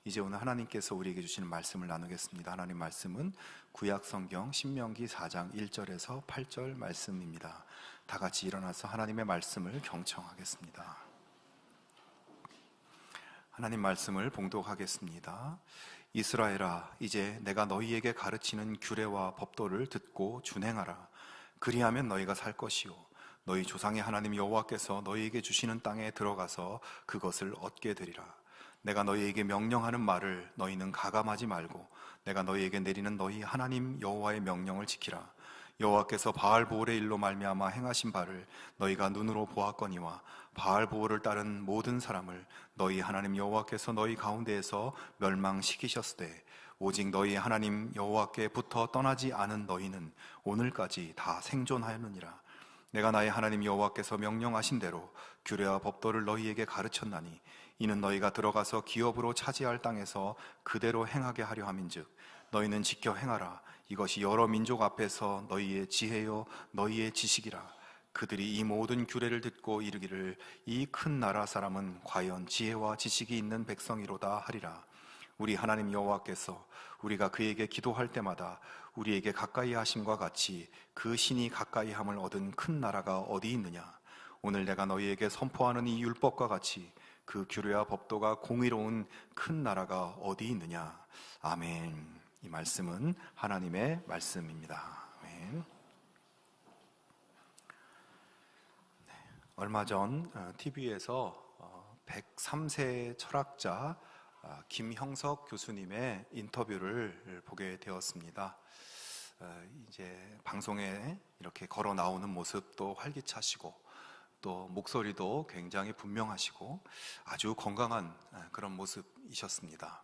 이제 오늘 하나님께서 우리에게 주시는 말씀을 나누겠습니다. 하나님 말씀은 구약 성경 신명기 4장 1절에서 8절 말씀입니다. 다 같이 일어나서 하나님의 말씀을 경청하겠습니다. 하나님 말씀을 봉독하겠습니다. 이스라엘아, 이제 내가 너희에게 가르치는 규례와 법도를 듣고 준행하라. 그리하면 너희가 살 것이요 너희 조상의 하나님 여호와께서 너희에게 주시는 땅에 들어가서 그것을 얻게 되리라. 내가 너희에게 명령하는 말을 너희는 가감하지 말고 내가 너희에게 내리는 너희 하나님 여호와의 명령을 지키라. 여호와께서 바알보올의 일로 말미암아 행하신 바를 너희가 눈으로 보았거니와 바알보올을 따른 모든 사람을 너희 하나님 여호와께서 너희 가운데에서 멸망시키셨으되 오직 너희 하나님 여호와께 붙어 떠나지 않은 너희는 오늘까지 다 생존하였느니라. 내가 나의 하나님 여호와께서 명령하신 대로 규례와 법도를 너희에게 가르쳤나니 이는 너희가 들어가서 기업으로 차지할 땅에서 그대로 행하게 하려 함인즉 너희는 지켜 행하라. 이것이 여러 민족 앞에서 너희의 지혜요 너희의 지식이라. 그들이 이 모든 규례를 듣고 이르기를 이 큰 나라 사람은 과연 지혜와 지식이 있는 백성이로다 하리라. 우리 하나님 여호와께서 우리가 그에게 기도할 때마다 우리에게 가까이 하심과 같이 그 신이 가까이 함을 얻은 큰 나라가 어디 있느냐. 오늘 내가 너희에게 선포하는 이 율법과 같이 그 규례와 법도가 공의로운 큰 나라가 어디 있느냐. 아멘. 이 말씀은 하나님의 말씀입니다. 아멘. 얼마 전 TV에서 103세 철학자 김형석 교수님의 인터뷰를 보게 되었습니다. 이제 방송에 이렇게 걸어 나오는 모습도 활기차시고 또 목소리도 굉장히 분명하시고 아주 건강한 그런 모습이셨습니다.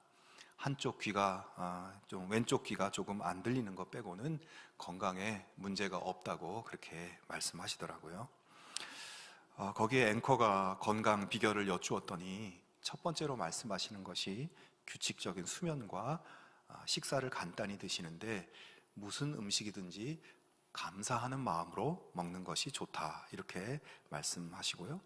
한쪽 귀가 왼쪽 귀가 조금 안 들리는 것 빼고는 건강에 문제가 없다고 그렇게 말씀하시더라고요. 거기에 앵커가 건강 비결을 여쭈었더니 첫 번째로 말씀하시는 것이 규칙적인 수면과 식사를 간단히 드시는데 무슨 음식이든지 감사하는 마음으로 먹는 것이 좋다 이렇게 말씀하시고요.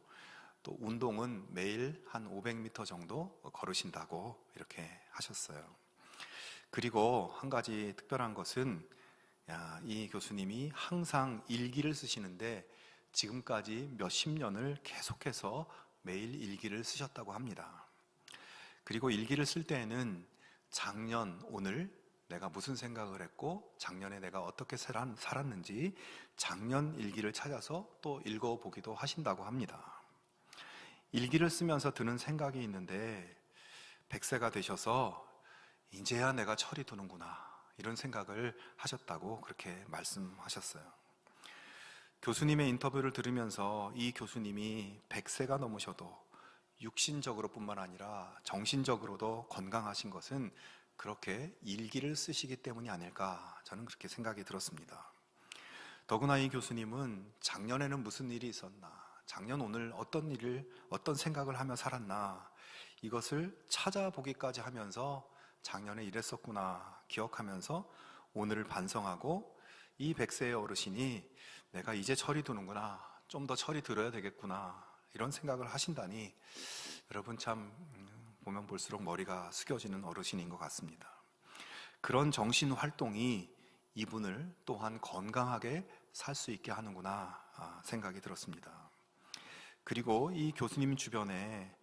또 운동은 매일 한 500m 정도 걸으신다고 이렇게 하셨어요. 그리고 한 가지 특별한 것은 이 교수님이 항상 일기를 쓰시는데 지금까지 몇십 년을 계속해서 매일 일기를 쓰셨다고 합니다. 그리고 일기를 쓸 때에는 작년, 오늘 내가 무슨 생각을 했고 작년에 내가 어떻게 살았는지 작년 일기를 찾아서 또 읽어보기도 하신다고 합니다. 일기를 쓰면서 드는 생각이 있는데 100세가 되셔서 이제야 내가 철이 드는구나 이런 생각을 하셨다고 그렇게 말씀하셨어요. 교수님의 인터뷰를 들으면서 이 교수님이 100세가 넘으셔도 육신적으로 뿐만 아니라 정신적으로도 건강하신 것은 그렇게 일기를 쓰시기 때문이 아닐까 저는 그렇게 생각이 들었습니다. 더구나 이 교수님은 작년에는 무슨 일이 있었나, 작년 오늘 어떤 생각을 하며 살았나 이것을 찾아보기까지 하면서 작년에 이랬었구나 기억하면서 오늘을 반성하고 이 100세의 어르신이 내가 이제 철이 드는구나, 좀 더 철이 들어야 되겠구나 이런 생각을 하신다니 여러분 참 보면 볼수록 머리가 숙여지는 어르신인 것 같습니다. 그런 정신활동이 이분을 또한 건강하게 살 수 있게 하는구나 생각이 들었습니다. 그리고 이 교수님 주변에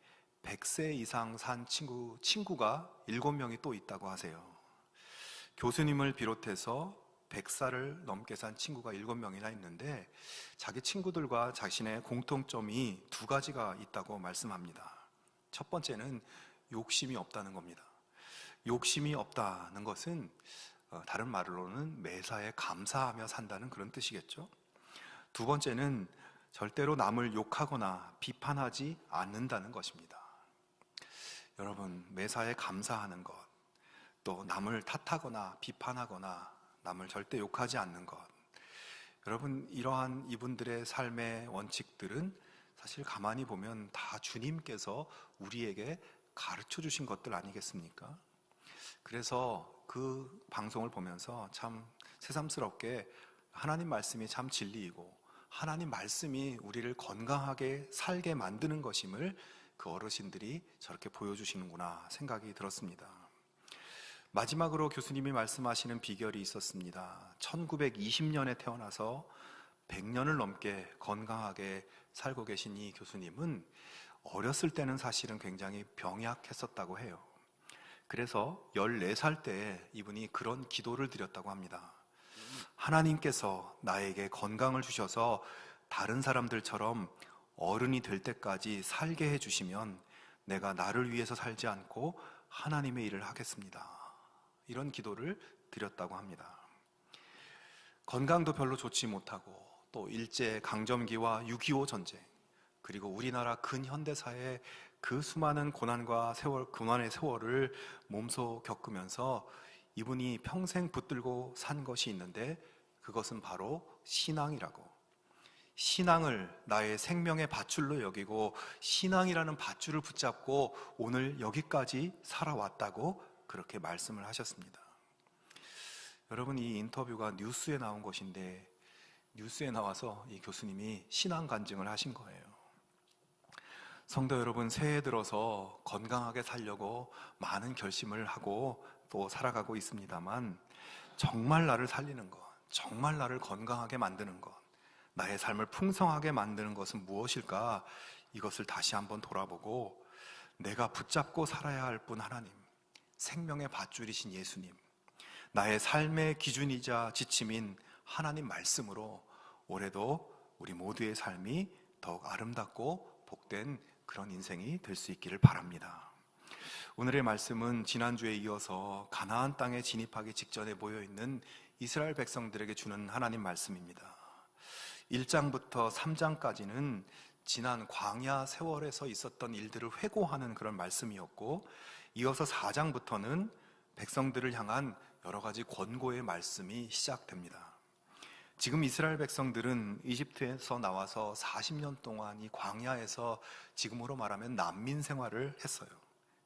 100세 이상 산 친구가 7명이 또 있다고 하세요. 교수님을 비롯해서 100살을 넘게 산 친구가 7명이나 있는데 자기 친구들과 자신의 공통점이 두 가지가 있다고 말씀합니다. 첫 번째는 욕심이 없다는 겁니다. 욕심이 없다는 것은 다른 말로는 매사에 감사하며 산다는 그런 뜻이겠죠. 두 번째는 절대로 남을 욕하거나 비판하지 않는다는 것입니다. 여러분, 매사에 감사하는 것, 또 남을 탓하거나 비판하거나 남을 절대 욕하지 않는 것, 여러분 이러한 이분들의 삶의 원칙들은 사실 가만히 보면 다 주님께서 우리에게 가르쳐 주신 것들 아니겠습니까? 그래서 그 방송을 보면서 참 새삼스럽게 하나님 말씀이 참 진리이고 하나님 말씀이 우리를 건강하게 살게 만드는 것임을 그 어르신들이 저렇게 보여주시는구나 생각이 들었습니다. 마지막으로 교수님이 말씀하시는 비결이 있었습니다. 1920년에 태어나서 100년을 넘게 건강하게 살고 계신 이 교수님은 어렸을 때는 사실은 굉장히 병약했었다고 해요. 그래서 14살 때 이분이 그런 기도를 드렸다고 합니다. 하나님께서 나에게 건강을 주셔서 다른 사람들처럼 어른이 될 때까지 살게 해주시면 내가 나를 위해서 살지 않고 하나님의 일을 하겠습니다. 이런 기도를 드렸다고 합니다. 건강도 별로 좋지 못하고 또 일제 강점기와 6.25 전쟁, 그리고 우리나라 근현대사의 그 수많은 고난의 세월을 몸소 겪으면서 이분이 평생 붙들고 산 것이 있는데, 그것은 바로 신앙이라고. 신앙을 나의 생명의 밧줄로 여기고 신앙이라는 밧줄을 붙잡고 오늘 여기까지 살아왔다고 그렇게 말씀을 하셨습니다. 여러분, 이 인터뷰가 뉴스에 나온 것인데 뉴스에 나와서 이 교수님이 신앙 간증을 하신 거예요. 성도 여러분, 새해 들어서 건강하게 살려고 많은 결심을 하고 또 살아가고 있습니다만, 정말 나를 살리는 것, 정말 나를 건강하게 만드는 것, 나의 삶을 풍성하게 만드는 것은 무엇일까? 이것을 다시 한번 돌아보고 내가 붙잡고 살아야 할 분 하나님, 생명의 밧줄이신 예수님, 나의 삶의 기준이자 지침인 하나님 말씀으로 올해도 우리 모두의 삶이 더욱 아름답고 복된 그런 인생이 될 수 있기를 바랍니다. 오늘의 말씀은 지난주에 이어서 가나안 땅에 진입하기 직전에 모여있는 이스라엘 백성들에게 주는 하나님 말씀입니다. 1장부터 3장까지는 지난 광야 세월에서 있었던 일들을 회고하는 그런 말씀이었고, 이어서 4장부터는 백성들을 향한 여러 가지 권고의 말씀이 시작됩니다. 지금 이스라엘 백성들은 이집트에서 나와서 40년 동안 이 광야에서 지금으로 말하면 난민 생활을 했어요.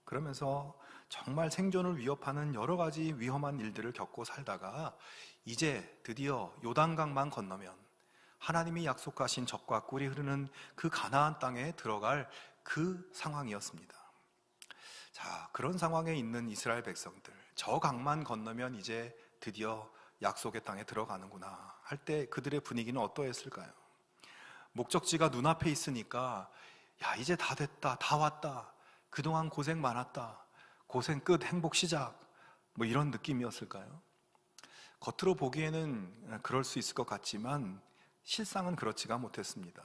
그러면서 정말 생존을 위협하는 여러 가지 위험한 일들을 겪고 살다가 이제 드디어 요단강만 건너면 하나님이 약속하신 젖과 꿀이 흐르는 그 가나안 땅에 들어갈 그 상황이었습니다. 자, 그런 상황에 있는 이스라엘 백성들, 저 강만 건너면 이제 드디어 약속의 땅에 들어가는구나 할 때 그들의 분위기는 어떠했을까요? 목적지가 눈앞에 있으니까 야, 이제 다 됐다, 다 왔다, 그동안 고생 많았다, 고생 끝, 행복 시작, 뭐 이런 느낌이었을까요? 겉으로 보기에는 그럴 수 있을 것 같지만 실상은 그렇지가 못했습니다.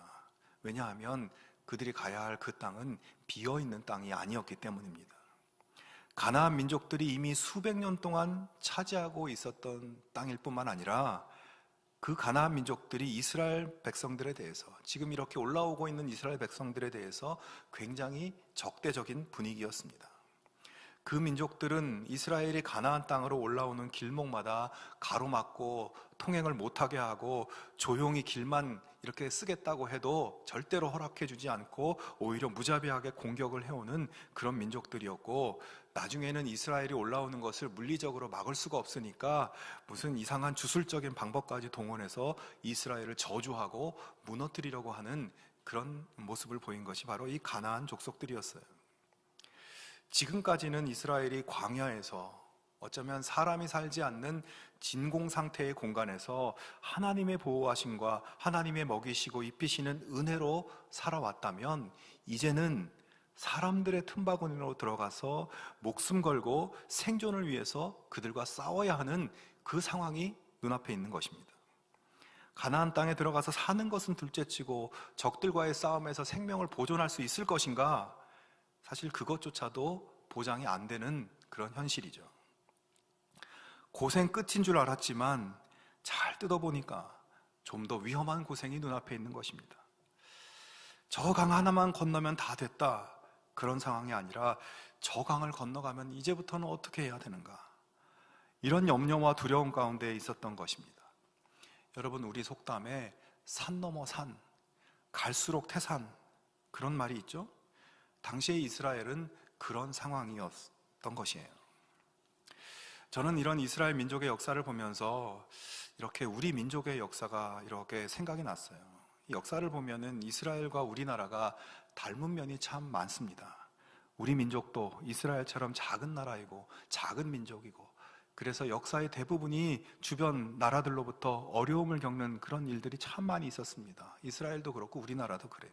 왜냐하면 그들이 가야 할 그 땅은 비어있는 땅이 아니었기 때문입니다. 가나안 민족들이 이미 수백 년 동안 차지하고 있었던 땅일 뿐만 아니라 그 가나안 민족들이 이스라엘 백성들에 대해서, 지금 이렇게 올라오고 있는 이스라엘 백성들에 대해서 굉장히 적대적인 분위기였습니다. 그 민족들은 이스라엘이 가나안 땅으로 올라오는 길목마다 가로막고 통행을 못하게 하고 조용히 길만 이렇게 쓰겠다고 해도 절대로 허락해 주지 않고 오히려 무자비하게 공격을 해오는 그런 민족들이었고, 나중에는 이스라엘이 올라오는 것을 물리적으로 막을 수가 없으니까 무슨 이상한 주술적인 방법까지 동원해서 이스라엘을 저주하고 무너뜨리려고 하는 그런 모습을 보인 것이 바로 이 가나안 족속들이었어요. 지금까지는 이스라엘이 광야에서 어쩌면 사람이 살지 않는 진공 상태의 공간에서 하나님의 보호하심과 하나님의 먹이시고 입히시는 은혜로 살아왔다면, 이제는 사람들의 틈바구니로 들어가서 목숨 걸고 생존을 위해서 그들과 싸워야 하는 그 상황이 눈앞에 있는 것입니다. 가나안 땅에 들어가서 사는 것은 둘째치고 적들과의 싸움에서 생명을 보존할 수 있을 것인가? 사실 그것조차도 보장이 안 되는 그런 현실이죠. 고생 끝인 줄 알았지만 잘 뜯어보니까 좀 더 위험한 고생이 눈앞에 있는 것입니다. 저 강 하나만 건너면 다 됐다, 그런 상황이 아니라 저 강을 건너가면 이제부터는 어떻게 해야 되는가, 이런 염려와 두려움 가운데 있었던 것입니다. 여러분, 우리 속담에 산 넘어 산, 갈수록 태산, 그런 말이 있죠. 당시의 이스라엘은 그런 상황이었던 것이에요. 저는 이런 이스라엘 민족의 역사를 보면서 이렇게 우리 민족의 역사가 이렇게 생각이 났어요. 이 역사를 보면은 이스라엘과 우리나라가 닮은 면이 참 많습니다. 우리 민족도 이스라엘처럼 작은 나라이고 작은 민족이고, 그래서 역사의 대부분이 주변 나라들로부터 어려움을 겪는 그런 일들이 참 많이 있었습니다. 이스라엘도 그렇고 우리나라도 그래요.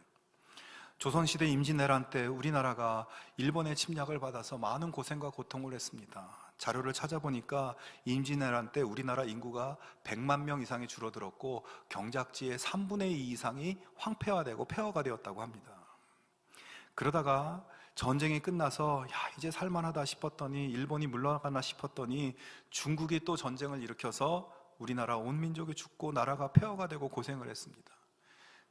조선시대 임진왜란 때 우리나라가 일본의 침략을 받아서 많은 고생과 고통을 했습니다. 자료를 찾아보니까 임진왜란 때 우리나라 인구가 100만 명 이상이 줄어들었고 경작지의 3분의 2 이상이 황폐화되고 폐허가 되었다고 합니다. 그러다가 전쟁이 끝나서 이제 살만하다 싶었더니, 일본이 물러가나 싶었더니 중국이 또 전쟁을 일으켜서 우리나라 온 민족이 죽고 나라가 폐허가 되고 고생을 했습니다.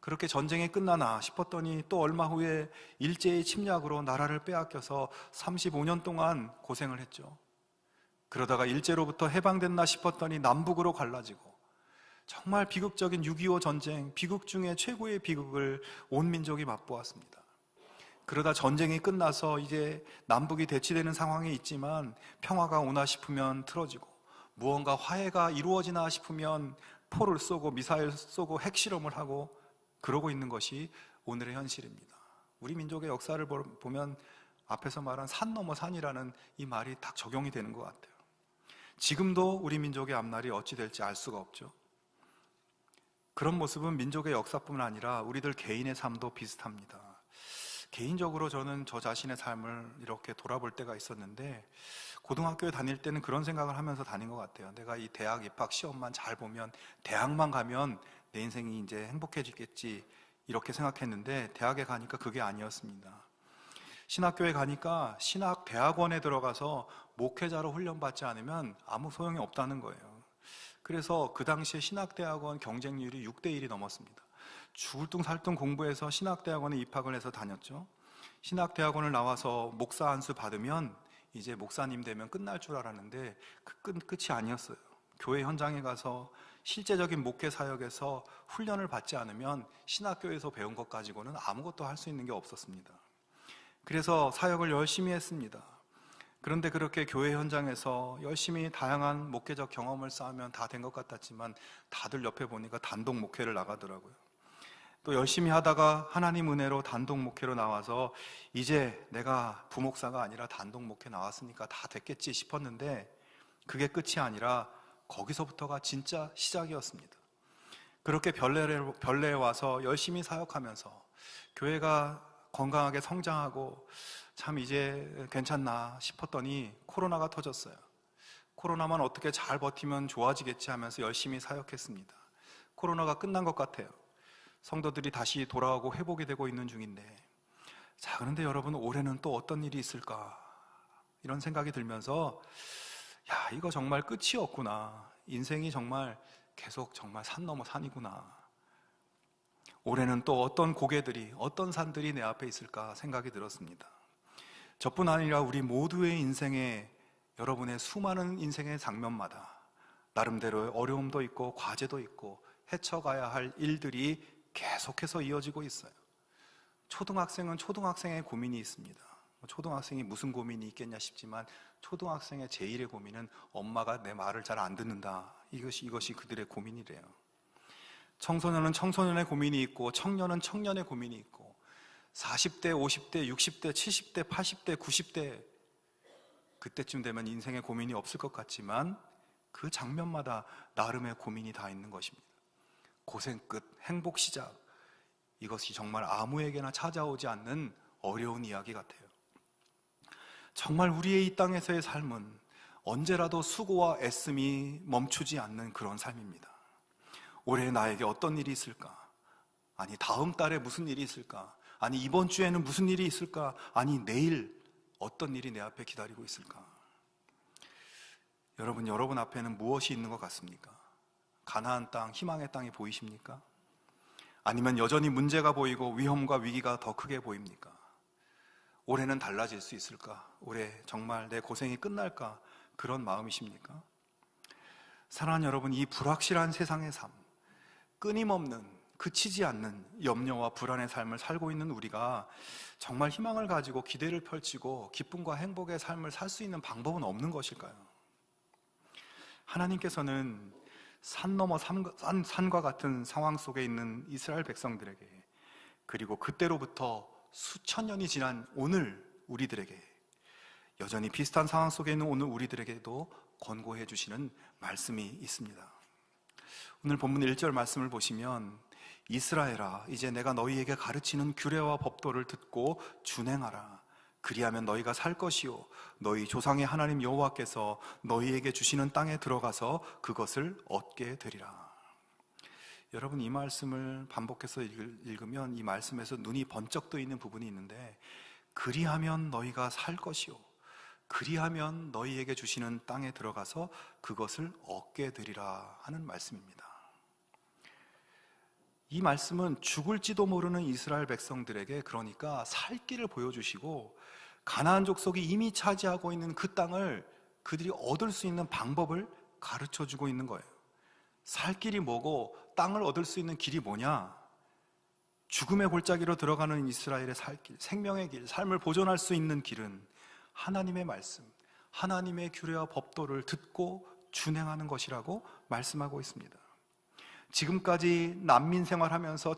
그렇게 전쟁이 끝나나 싶었더니 또 얼마 후에 일제의 침략으로 나라를 빼앗겨서 35년 동안 고생을 했죠. 그러다가 일제로부터 해방됐나 싶었더니 남북으로 갈라지고, 정말 비극적인 6.25 전쟁, 비극 중에 최고의 비극을 온 민족이 맛보았습니다. 그러다 전쟁이 끝나서 이제 남북이 대치되는 상황이 있지만 평화가 오나 싶으면 틀어지고, 무언가 화해가 이루어지나 싶으면 포를 쏘고 미사일 쏘고 핵실험을 하고 그러고 있는 것이 오늘의 현실입니다. 우리 민족의 역사를 보면 앞에서 말한 산 넘어 산이라는 이 말이 딱 적용이 되는 것 같아요. 지금도 우리 민족의 앞날이 어찌 될지 알 수가 없죠. 그런 모습은 민족의 역사뿐만 아니라 우리들 개인의 삶도 비슷합니다. 개인적으로 저는 저 자신의 삶을 이렇게 돌아볼 때가 있었는데, 고등학교에 다닐 때는 그런 생각을 하면서 다닌 것 같아요. 내가 이 대학 입학 시험만 잘 보면, 대학만 가면 내 인생이 이제 행복해지겠지, 이렇게 생각했는데 대학에 가니까 그게 아니었습니다. 신학교에 가니까 신학대학원에 들어가서 목회자로 훈련받지 않으면 아무 소용이 없다는 거예요. 그래서 그 당시에 신학대학원 경쟁률이 6대1이 넘었습니다. 죽을 둥 살 둥 공부해서 신학대학원에 입학을 해서 다녔죠. 신학대학원을 나와서 목사 안수 받으면 이제 목사님 되면 끝날 줄 알았는데 끝이 아니었어요. 교회 현장에 가서 실제적인 목회 사역에서 훈련을 받지 않으면 신학교에서 배운 것 가지고는 아무것도 할 수 있는 게 없었습니다. 그래서 사역을 열심히 했습니다. 그런데 그렇게 교회 현장에서 열심히 다양한 목회적 경험을 쌓으면 다 된 것 같았지만 다들 옆에 보니까 단독 목회를 나가더라고요. 또 열심히 하다가 하나님 은혜로 단독 목회로 나와서 이제 내가 부목사가 아니라 단독 목회 나왔으니까 다 됐겠지 싶었는데 그게 끝이 아니라 거기서부터가 진짜 시작이었습니다. 그렇게 별내에 와서 열심히 사역하면서 교회가 건강하게 성장하고 참 이제 괜찮나 싶었더니 코로나가 터졌어요. 코로나만 어떻게 잘 버티면 좋아지겠지 하면서 열심히 사역했습니다. 코로나가 끝난 것 같아요. 성도들이 다시 돌아오고 회복이 되고 있는 중인데, 자, 그런데 여러분, 올해는 또 어떤 일이 있을까? 이런 생각이 들면서 이거 정말 끝이 없구나. 인생이 정말 계속 정말 산 넘어 산이구나. 올해는 또 어떤 고개들이, 어떤 산들이 내 앞에 있을까 생각이 들었습니다. 저뿐 아니라 우리 모두의 인생에, 여러분의 수많은 인생의 장면마다 나름대로의 어려움도 있고 과제도 있고 헤쳐가야 할 일들이 계속해서 이어지고 있어요. 초등학생은 초등학생의 고민이 있습니다. 초등학생이 무슨 고민이 있겠냐 싶지만 초등학생의 제1의 고민은 엄마가 내 말을 잘 안 듣는다. 이것이 그들의 고민이래요. 청소년은 청소년의 고민이 있고 청년은 청년의 고민이 있고 40대, 50대, 60대, 70대, 80대, 90대 그때쯤 되면 인생의 고민이 없을 것 같지만 그 장면마다 나름의 고민이 다 있는 것입니다. 고생 끝, 행복 시작. 이것이 정말 아무에게나 찾아오지 않는 어려운 이야기 같아요. 정말 우리의 이 땅에서의 삶은 언제라도 수고와 애씀이 멈추지 않는 그런 삶입니다. 올해 나에게 어떤 일이 있을까? 아니, 다음 달에 무슨 일이 있을까? 아니, 이번 주에는 무슨 일이 있을까? 아니, 내일 어떤 일이 내 앞에 기다리고 있을까? 여러분 앞에는 무엇이 있는 것 같습니까? 가나안 땅, 희망의 땅이 보이십니까? 아니면 여전히 문제가 보이고 위험과 위기가 더 크게 보입니까? 올해는 달라질 수 있을까? 올해 정말 내 고생이 끝날까? 그런 마음이십니까? 사랑하는 여러분, 이 불확실한 세상의 삶, 끊임없는, 그치지 않는 염려와 불안의 삶을 살고 있는 우리가 정말 희망을 가지고 기대를 펼치고 기쁨과 행복의 삶을 살 수 있는 방법은 없는 것일까요? 하나님께서는 산 넘어 산과 같은 상황 속에 있는 이스라엘 백성들에게, 그리고 그때로부터 수천 년이 지난 오늘 우리들에게, 여전히 비슷한 상황 속에 있는 오늘 우리들에게도 권고해 주시는 말씀이 있습니다. 오늘 본문 1절 말씀을 보시면, 이스라엘아, 이제 내가 너희에게 가르치는 규례와 법도를 듣고 준행하라. 그리하면 너희가 살 것이요 너희 조상의 하나님 여호와께서 너희에게 주시는 땅에 들어가서 그것을 얻게 되리라. 여러분, 이 말씀을 반복해서 읽으면 이 말씀에서 눈이 번쩍 떠 있는 부분이 있는데, 그리하면 너희가 살 것이요 그리하면 너희에게 주시는 땅에 들어가서 그것을 얻게 되리라 하는 말씀입니다. 이 말씀은 죽을지도 모르는 이스라엘 백성들에게, 그러니까 살 길을 보여주시고, 가나안 족속이 이미 차지하고 있는 그 땅을 그들이 얻을 수 있는 방법을 가르쳐주고 있는 거예요. 살 길이 뭐고 땅을 얻을 수 있는 길이 뭐냐? 죽음의 골짜기로 들어가는 이스라엘의 살 길, 생명의 길, 삶을 보존할 수 있는 길은 하나님의 말씀, 하나님의 규례와 법도를 듣고 준행하는 것이라고 말씀하고 있습니다. 지금까지 난민 생활하면서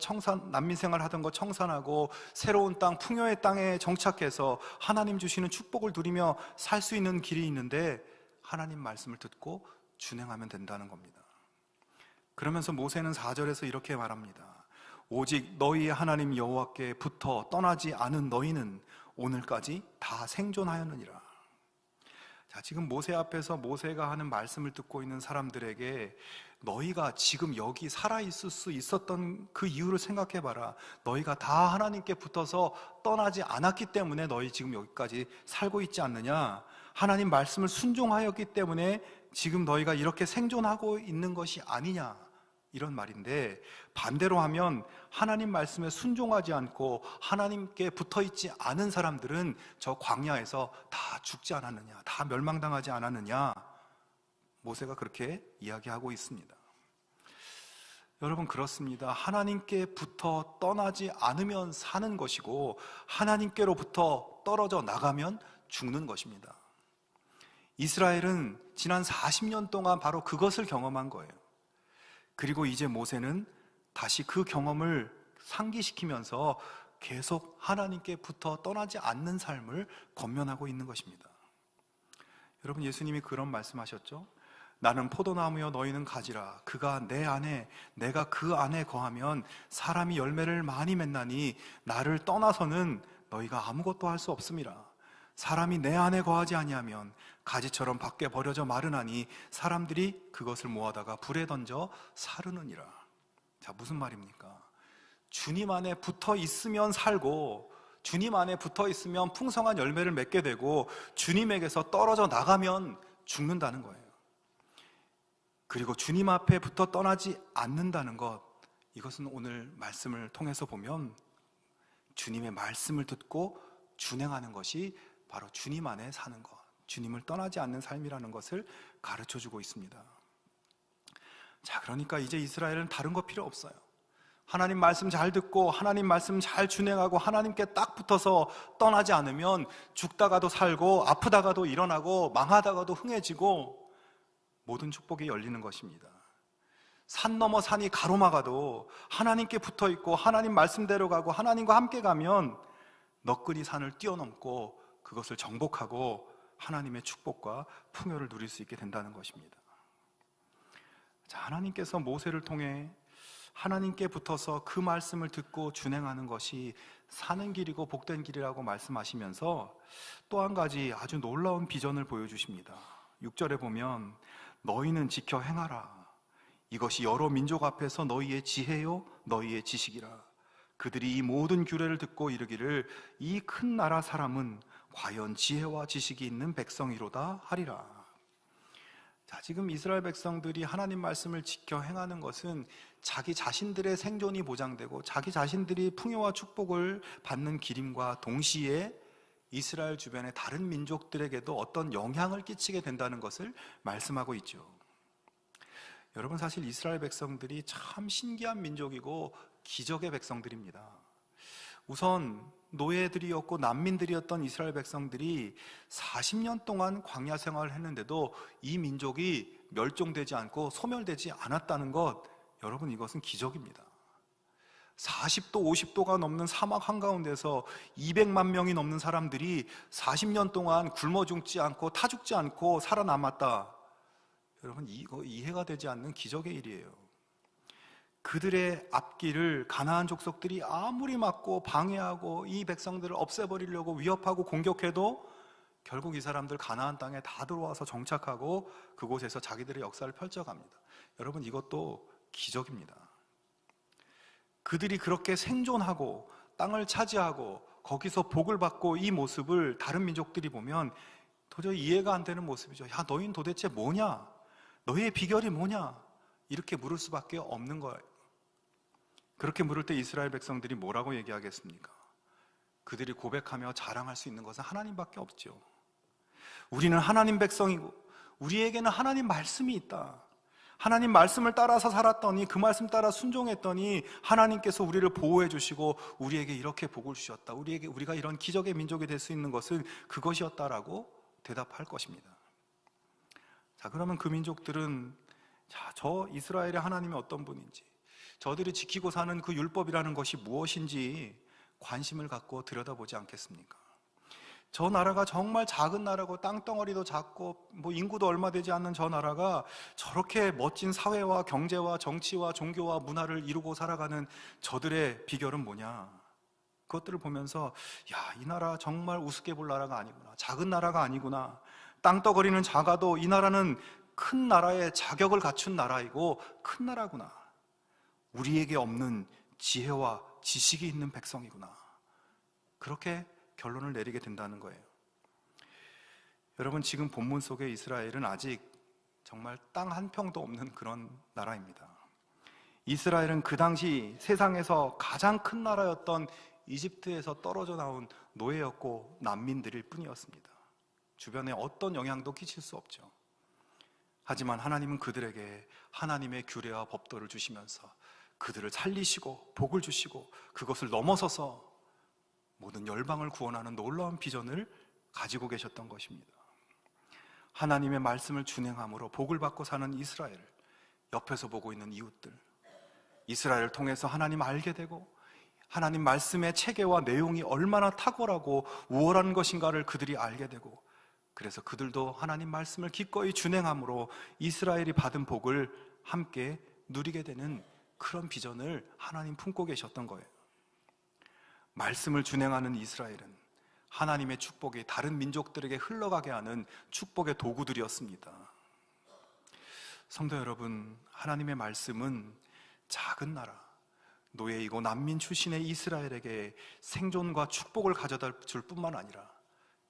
난민 생활하던 거 청산하고 새로운 땅, 풍요의 땅에 정착해서 하나님 주시는 축복을 누리며 살 수 있는 길이 있는데, 하나님 말씀을 듣고 준행하면 된다는 겁니다. 그러면서 모세는 4절에서 이렇게 말합니다. 오직 너희의 하나님 여호와께 붙어 떠나지 않은 너희는 오늘까지 다 생존하였느니라. 자, 지금 모세 앞에서 모세가 하는 말씀을 듣고 있는 사람들에게, 너희가 지금 여기 살아있을 수 있었던 그 이유를 생각해봐라. 너희가 다 하나님께 붙어서 떠나지 않았기 때문에 너희 지금 여기까지 살고 있지 않느냐? 하나님 말씀을 순종하였기 때문에 지금 너희가 이렇게 생존하고 있는 것이 아니냐? 이런 말인데, 반대로 하면 하나님 말씀에 순종하지 않고 하나님께 붙어있지 않은 사람들은 저 광야에서 다 죽지 않았느냐, 다 멸망당하지 않았느냐, 모세가 그렇게 이야기하고 있습니다. 여러분, 그렇습니다. 하나님께 붙어 떠나지 않으면 사는 것이고, 하나님께로부터 떨어져 나가면 죽는 것입니다. 이스라엘은 지난 40년 동안 바로 그것을 경험한 거예요. 그리고 이제 모세는 다시 그 경험을 상기시키면서 계속 하나님께 붙어 떠나지 않는 삶을 권면하고 있는 것입니다. 여러분, 예수님이 그런 말씀하셨죠? 나는 포도나무여 너희는 가지라. 그가 내 안에, 내가 그 안에 거하면 사람이 열매를 많이 맺나니 나를 떠나서는 너희가 아무것도 할 수 없음이라. 사람이 내 안에 거하지 아니하면 가지처럼 밖에 버려져 마르나니 사람들이 그것을 모아다가 불에 던져 사르느니라. 자, 무슨 말입니까? 주님 안에 붙어 있으면 살고, 주님 안에 붙어 있으면 풍성한 열매를 맺게 되고, 주님에게서 떨어져 나가면 죽는다는 거예요. 그리고 주님 앞에 붙어 떠나지 않는다는 것, 이것은 오늘 말씀을 통해서 보면 주님의 말씀을 듣고 준행하는 것이 바로 주님 안에 사는 것, 주님을 떠나지 않는 삶이라는 것을 가르쳐주고 있습니다. 자, 그러니까 이제 이스라엘은 다른 거 필요 없어요. 하나님 말씀 잘 듣고 하나님 말씀 잘 준행하고 하나님께 딱 붙어서 떠나지 않으면 죽다가도 살고 아프다가도 일어나고 망하다가도 흥해지고 모든 축복이 열리는 것입니다. 산 넘어 산이 가로막아도 하나님께 붙어있고 하나님 말씀대로 가고 하나님과 함께 가면 너끈히 산을 뛰어넘고 그것을 정복하고 하나님의 축복과 풍요를 누릴 수 있게 된다는 것입니다. 자, 하나님께서 모세를 통해 하나님께 붙어서 그 말씀을 듣고 준행하는 것이 사는 길이고 복된 길이라고 말씀하시면서 또 한 가지 아주 놀라운 비전을 보여주십니다. 6절에 보면 너희는 지켜 행하라. 이것이 여러 민족 앞에서 너희의 지혜요 너희의 지식이라. 그들이 이 모든 규례를 듣고 이르기를 이 큰 나라 사람은 과연 지혜와 지식이 있는 백성이로다 하리라. 자, 지금 이스라엘 백성들이 하나님 말씀을 지켜 행하는 것은 자기 자신들의 생존이 보장되고 자기 자신들이 풍요와 축복을 받는 길임과 동시에 이스라엘 주변의 다른 민족들에게도 어떤 영향을 끼치게 된다는 것을 말씀하고 있죠. 여러분, 사실 이스라엘 백성들이 참 신기한 민족이고 기적의 백성들입니다. 우선 노예들이었고 난민들이었던 이스라엘 백성들이 40년 동안 광야 생활을 했는데도 이 민족이 멸종되지 않고 소멸되지 않았다는 것, 여러분, 이것은 기적입니다. 40도, 50도가 넘는 사막 한가운데서 200만 명이 넘는 사람들이 40년 동안 굶어 죽지 않고 타 죽지 않고 살아남았다. 여러분, 이거 이해가 되지 않는 기적의 일이에요. 그들의 앞길을 가나안 족속들이 아무리 막고 방해하고 이 백성들을 없애버리려고 위협하고 공격해도 결국 이 사람들 가나안 땅에 다 들어와서 정착하고 그곳에서 자기들의 역사를 펼쳐갑니다. 여러분, 이것도 기적입니다. 그들이 그렇게 생존하고 땅을 차지하고 거기서 복을 받고 이 모습을 다른 민족들이 보면 도저히 이해가 안 되는 모습이죠. 야, 너희는 도대체 뭐냐? 너희의 비결이 뭐냐? 이렇게 물을 수밖에 없는 거예요. 그렇게 물을 때 이스라엘 백성들이 뭐라고 얘기하겠습니까? 그들이 고백하며 자랑할 수 있는 것은 하나님밖에 없죠. 우리는 하나님 백성이고 우리에게는 하나님 말씀이 있다. 하나님 말씀을 따라서 살았더니, 그 말씀 따라 순종했더니 하나님께서 우리를 보호해 주시고 우리에게 이렇게 복을 주셨다. 우리가 이런 기적의 민족이 될 수 있는 것은 그것이었다라고 대답할 것입니다. 자, 그러면 그 민족들은 저 이스라엘의 하나님이 어떤 분인지, 저들이 지키고 사는 그 율법이라는 것이 무엇인지 관심을 갖고 들여다보지 않겠습니까? 저 나라가 정말 작은 나라고 땅덩어리도 작고 인구도 얼마 되지 않는 저 나라가 저렇게 멋진 사회와 경제와 정치와 종교와 문화를 이루고 살아가는 저들의 비결은 뭐냐? 그것들을 보면서 이 나라 정말 우습게 볼 나라가 아니구나, 작은 나라가 아니구나, 땅덩어리는 작아도 이 나라는 큰 나라의 자격을 갖춘 나라이고 큰 나라구나, 우리에게 없는 지혜와 지식이 있는 백성이구나, 그렇게 결론을 내리게 된다는 거예요. 여러분, 지금 본문 속의 이스라엘은 아직 정말 땅 한 평도 없는 그런 나라입니다. 이스라엘은 그 당시 세상에서 가장 큰 나라였던 이집트에서 떨어져 나온 노예였고 난민들일 뿐이었습니다. 주변에 어떤 영향도 끼칠 수 없죠. 하지만 하나님은 그들에게 하나님의 규례와 법도를 주시면서 그들을 살리시고 복을 주시고 그것을 넘어서서 모든 열방을 구원하는 놀라운 비전을 가지고 계셨던 것입니다. 하나님의 말씀을 준행함으로 복을 받고 사는 이스라엘, 옆에서 보고 있는 이웃들, 이스라엘을 통해서 하나님 알게 되고 하나님 말씀의 체계와 내용이 얼마나 탁월하고 우월한 것인가를 그들이 알게 되고, 그래서 그들도 하나님 말씀을 기꺼이 준행함으로 이스라엘이 받은 복을 함께 누리게 되는 그런 비전을 하나님 품고 계셨던 거예요. 말씀을 준행하는 이스라엘은 하나님의 축복이 다른 민족들에게 흘러가게 하는 축복의 도구들이었습니다. 성도 여러분, 하나님의 말씀은 작은 나라, 노예이고 난민 출신의 이스라엘에게 생존과 축복을 가져다 줄 뿐만 아니라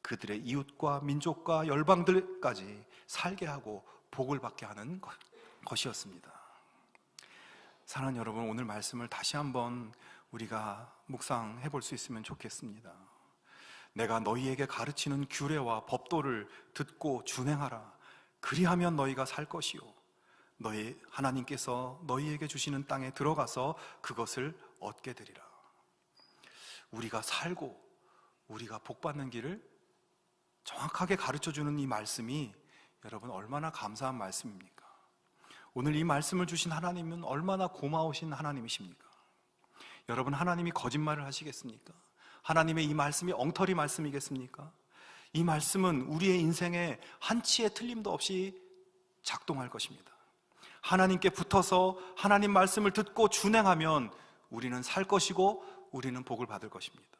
그들의 이웃과 민족과 열방들까지 살게 하고 복을 받게 하는 것이었습니다. 사랑하는 여러분, 오늘 말씀을 다시 한번 우리가 묵상해 볼 수 있으면 좋겠습니다. 내가 너희에게 가르치는 규례와 법도를 듣고 준행하라. 그리하면 너희가 살 것이요, 너희 하나님께서 너희에게 주시는 땅에 들어가서 그것을 얻게 되리라. 우리가 살고 우리가 복받는 길을 정확하게 가르쳐주는 이 말씀이 여러분 얼마나 감사한 말씀입니까? 오늘 이 말씀을 주신 하나님은 얼마나 고마우신 하나님이십니까? 여러분, 하나님이 거짓말을 하시겠습니까? 하나님의 이 말씀이 엉터리 말씀이겠습니까? 이 말씀은 우리의 인생에 한치의 틀림도 없이 작동할 것입니다. 하나님께 붙어서 하나님 말씀을 듣고 준행하면 우리는 살 것이고 우리는 복을 받을 것입니다.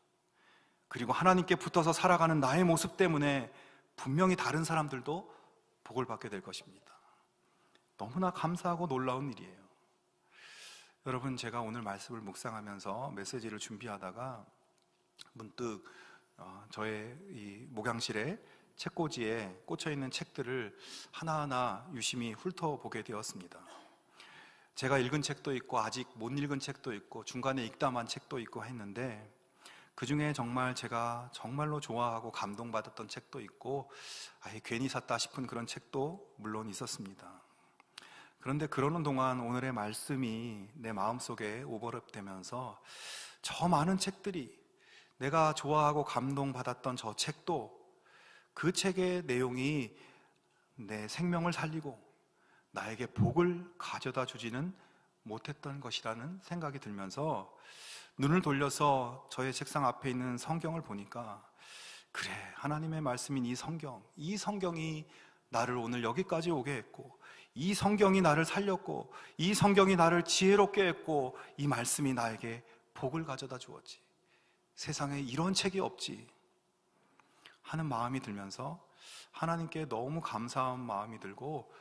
그리고 하나님께 붙어서 살아가는 나의 모습 때문에 분명히 다른 사람들도 복을 받게 될 것입니다. 너무나 감사하고 놀라운 일이에요. 여러분, 제가 오늘 말씀을 묵상하면서 메시지를 준비하다가 문득 저의 이 목양실에 책꽂이에 꽂혀있는 책들을 하나하나 유심히 훑어보게 되었습니다. 제가 읽은 책도 있고 아직 못 읽은 책도 있고 중간에 읽다만 책도 있고 했는데, 그 중에 정말 제가 정말로 좋아하고 감동받았던 책도 있고 괜히 샀다 싶은 그런 책도 물론 있었습니다. 그런데 그러는 동안 오늘의 말씀이 내 마음속에 오버랩되면서 저 많은 책들이, 내가 좋아하고 감동받았던 저 책도 그 책의 내용이 내 생명을 살리고 나에게 복을 가져다 주지는 못했던 것이라는 생각이 들면서 눈을 돌려서 저의 책상 앞에 있는 성경을 보니까, 그래, 하나님의 말씀인 이 성경이 나를 오늘 여기까지 오게 했고, 이 성경이 나를 살렸고, 이 성경이 나를 지혜롭게 했고, 이 말씀이 나에게 복을 가져다 주었지, 세상에 이런 책이 없지 하는 마음이 들면서 하나님께 너무 감사한 마음이 들고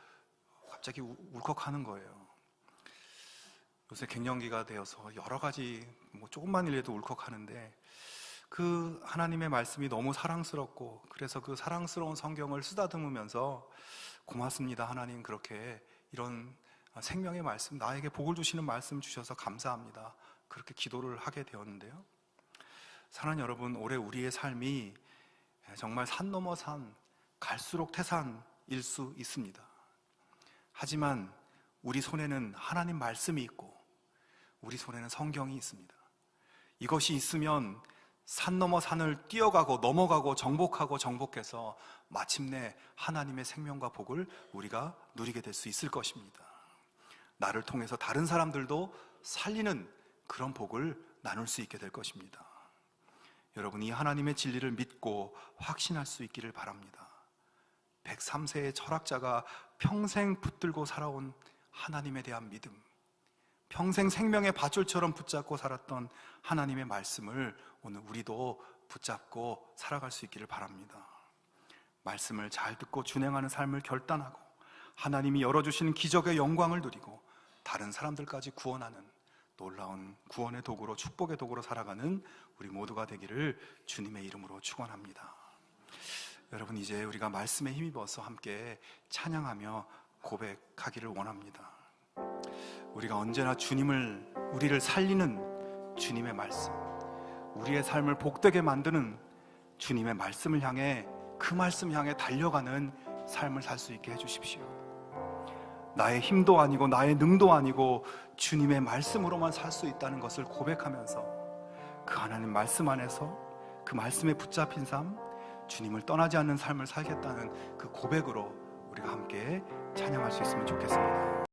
갑자기 울컥하는 거예요. 요새 갱년기가 되어서 여러 가지 조금만 일해도 울컥하는데, 그 하나님의 말씀이 너무 사랑스럽고, 그래서 그 사랑스러운 성경을 쓰다듬으면서 고맙습니다 하나님, 그렇게 이런 생명의 말씀, 나에게 복을 주시는 말씀 주셔서 감사합니다, 그렇게 기도를 하게 되었는데요. 사랑하는 여러분, 올해 우리의 삶이 정말 산 넘어 산, 갈수록 태산일 수 있습니다. 하지만 우리 손에는 하나님 말씀이 있고 우리 손에는 성경이 있습니다. 이것이 있으면 산 넘어 산을 뛰어가고 넘어가고 정복하고 정복해서 마침내 하나님의 생명과 복을 우리가 누리게 될 수 있을 것입니다. 나를 통해서 다른 사람들도 살리는 그런 복을 나눌 수 있게 될 것입니다. 여러분, 이 하나님의 진리를 믿고 확신할 수 있기를 바랍니다. 103세의 철학자가 평생 붙들고 살아온 하나님에 대한 믿음, 평생 생명의 밧줄처럼 붙잡고 살았던 하나님의 말씀을 오늘 우리도 붙잡고 살아갈 수 있기를 바랍니다. 말씀을 잘 듣고 준행하는 삶을 결단하고 하나님이 열어주시는 기적의 영광을 누리고 다른 사람들까지 구원하는 놀라운 구원의 도구로, 축복의 도구로 살아가는 우리 모두가 되기를 주님의 이름으로 축원합니다. 여러분, 이제 우리가 말씀에 힘입어서 함께 찬양하며 고백하기를 원합니다. 우리가 언제나 우리를 살리는 주님의 말씀, 우리의 삶을 복되게 만드는 주님의 말씀을 향해, 그 말씀 향해 달려가는 삶을 살 수 있게 해주십시오. 나의 힘도 아니고 나의 능도 아니고 주님의 말씀으로만 살 수 있다는 것을 고백하면서 그 하나님 말씀 안에서 그 말씀에 붙잡힌 삶, 주님을 떠나지 않는 삶을 살겠다는 그 고백으로 우리가 함께 찬양할 수 있으면 좋겠습니다.